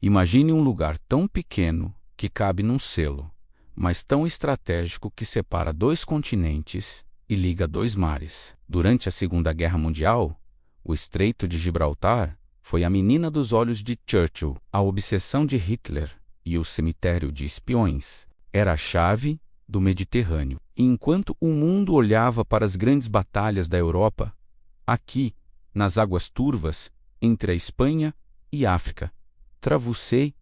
Imagine um lugar tão pequeno que cabe num selo, mas tão estratégico que separa dois continentes e liga dois mares. Durante a Segunda Guerra Mundial, o Estreito de Gibraltar foi a menina dos olhos de Churchill. A obsessão de Hitler e o cemitério de espiões era a chave do Mediterrâneo. E enquanto o mundo olhava para as grandes batalhas da Europa, aqui, nas águas turvas, entre a Espanha e a África, travessei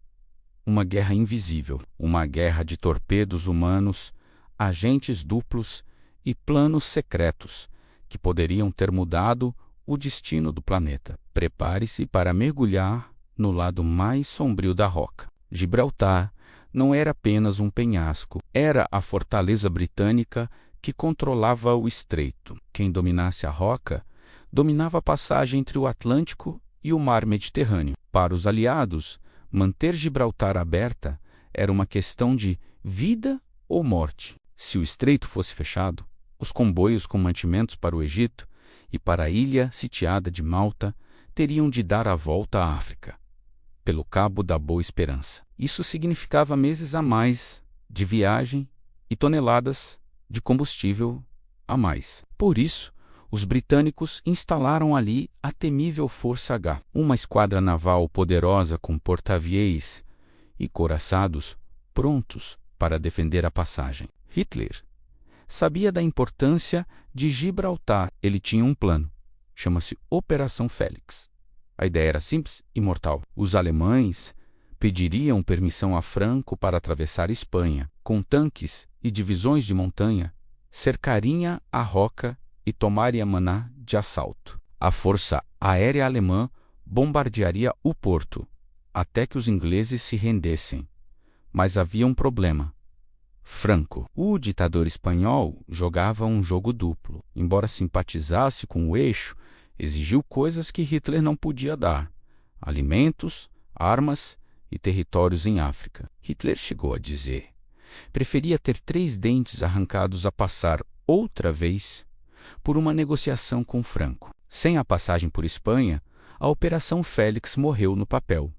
uma guerra invisível, uma guerra de torpedos humanos, agentes duplos e planos secretos que poderiam ter mudado o destino do planeta. Prepare-se para mergulhar no lado mais sombrio da roca. Gibraltar não era apenas um penhasco, era a fortaleza britânica que controlava o estreito. Quem dominasse a roca dominava a passagem entre o Atlântico e o mar Mediterrâneo. Para os aliados, manter Gibraltar aberta era uma questão de vida ou morte. Se o estreito fosse fechado, os comboios com mantimentos para o Egito e para a ilha sitiada de Malta teriam de dar a volta à África, pelo Cabo da Boa Esperança. Isso significava meses a mais de viagem e toneladas de combustível a mais. Por isso, os britânicos instalaram ali a temível Força H, uma esquadra naval poderosa com porta-aviões e couraçados prontos para defender a passagem. Hitler sabia da importância de Gibraltar. Ele tinha um plano, chama-se Operação Félix. A ideia era simples e mortal. Os alemães pediriam permissão a Franco para atravessar a Espanha. Com tanques e divisões de montanha, cercariam a roca e tomariam Maná de assalto. A força aérea alemã bombardearia o porto, até que os ingleses se rendessem. Mas havia um problema. Franco, o ditador espanhol, jogava um jogo duplo. Embora simpatizasse com o eixo, exigiu coisas que Hitler não podia dar: alimentos, armas e territórios em África. Hitler chegou a dizer: preferia ter 3 dentes arrancados a passar outra vez por uma negociação com Franco. Sem a passagem por Espanha, a Operação Félix morreu no papel.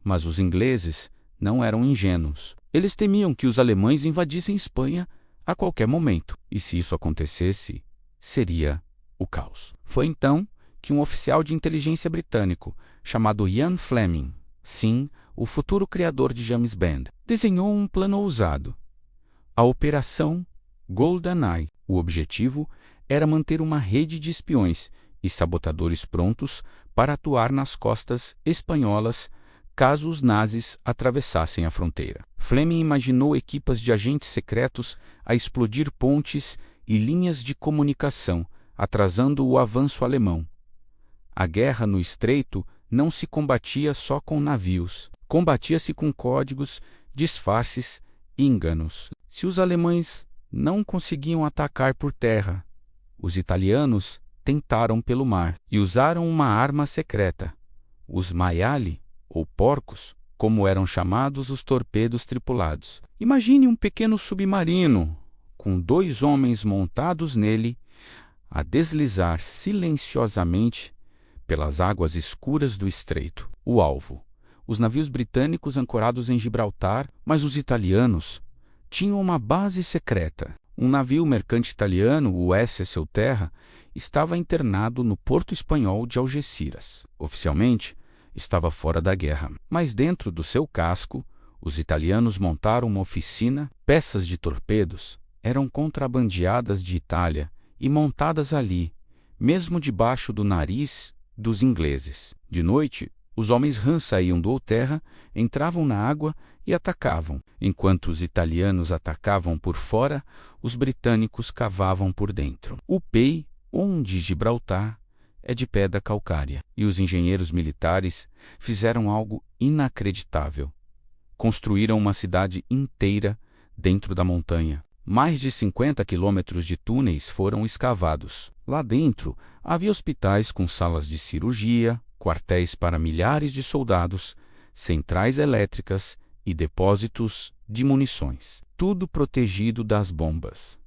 Mas os ingleses não eram ingênuos. Eles temiam que os alemães invadissem Espanha a qualquer momento, e se isso acontecesse, seria o caos. Foi então que um oficial de inteligência britânico, chamado Ian Fleming, sim, o futuro criador de James Bond, desenhou um plano ousado: a Operação GoldenEye. O objetivo era manter uma rede de espiões e sabotadores prontos para atuar nas costas espanholas caso os nazis atravessassem a fronteira. Fleming imaginou equipas de agentes secretos a explodir pontes e linhas de comunicação, atrasando o avanço alemão. A guerra no estreito não se combatia só com navios. Combatia-se com códigos, disfarces e enganos. Se os alemães não conseguiam atacar por terra, os italianos tentaram pelo mar e usaram uma arma secreta: os maiali, ou porcos, como eram chamados os torpedos tripulados. Imagine um pequeno submarino, com 2 homens montados nele, a deslizar silenciosamente pelas águas escuras do estreito. O alvo: os navios britânicos ancorados em Gibraltar, mas os italianos tinham uma base secreta. Um navio mercante italiano, o SS Terra, estava internado no porto espanhol de Algeciras. Oficialmente, estava fora da guerra, mas dentro do seu casco, os italianos montaram uma oficina. Peças de torpedos eram contrabandeadas de Itália e montadas ali, mesmo debaixo do nariz dos ingleses. De noite, os homens rã saíam do Terra, entravam na água e atacavam. Enquanto os italianos atacavam por fora, os britânicos cavavam por dentro. O Pei, onde Gibraltar, é de pedra calcária, e os engenheiros militares fizeram algo inacreditável. Construíram uma cidade inteira dentro da montanha. Mais de 50 quilômetros de túneis foram escavados. Lá dentro havia hospitais com salas de cirurgia, quartéis para milhares de soldados, centrais elétricas e depósitos de munições. Tudo protegido das bombas.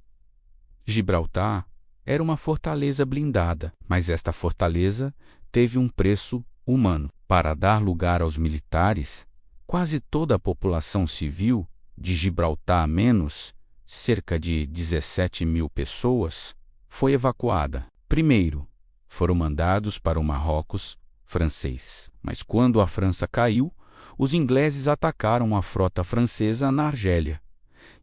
Gibraltar era uma fortaleza blindada, mas esta fortaleza teve um preço humano. Para dar lugar aos militares, Quase toda a população civil de Gibraltar, menos cerca de 17 mil pessoas, foi evacuada. Primeiro, foram mandados para o Marrocos francês. Mas quando a França caiu, os ingleses atacaram a frota francesa na Argélia.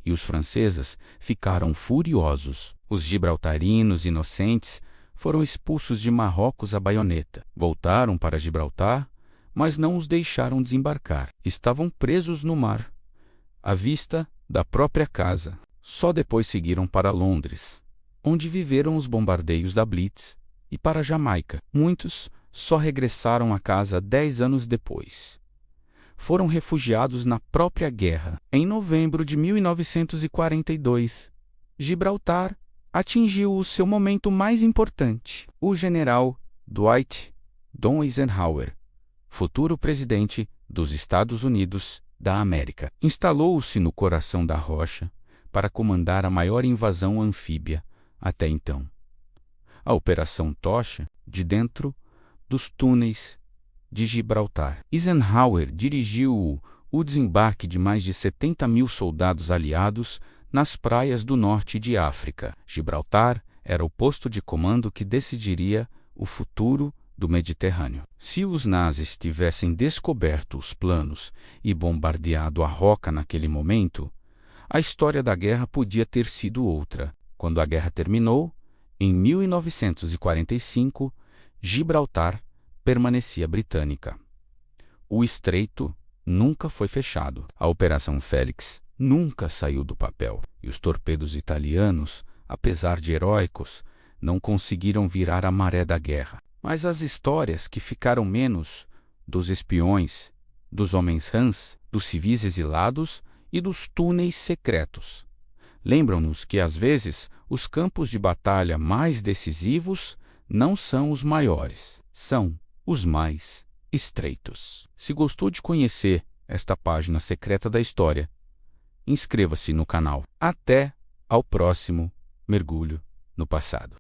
E os franceses ficaram furiosos. Os gibraltarinos inocentes foram expulsos de Marrocos à baioneta. Voltaram para Gibraltar, mas não os deixaram desembarcar. Estavam presos no mar, à vista da própria casa. Só depois seguiram para Londres, onde viveram os bombardeios da Blitz, e para Jamaica. Muitos só regressaram a casa 10 anos depois. Foram refugiados na própria guerra. Em novembro de 1942, Gibraltar atingiu o seu momento mais importante. O general Dwight D. Eisenhower, futuro presidente dos Estados Unidos da América, instalou-se no coração da rocha para comandar a maior invasão anfíbia até então. A Operação Tocha, de dentro dos túneis de Gibraltar. Eisenhower dirigiu o desembarque de mais de 70 mil soldados aliados nas praias do norte de África. Gibraltar era o posto de comando que decidiria o futuro do Mediterrâneo. Se os nazis tivessem descoberto os planos e bombardeado a Roca naquele momento, a história da guerra podia ter sido outra. Quando a guerra terminou, em 1945, Gibraltar permanecia britânica. O estreito nunca foi fechado. A Operação Félix nunca saiu do papel. E os torpedos italianos, apesar de heróicos, não conseguiram virar a maré da guerra. Mas as histórias que ficaram menos dos espiões, dos homens rãs, dos civis exilados e dos túneis secretos lembram-nos que, às vezes, os campos de batalha mais decisivos não são os maiores, são os mais estreitos. Se gostou de conhecer esta página secreta da história, inscreva-se no canal. Até ao próximo mergulho no passado.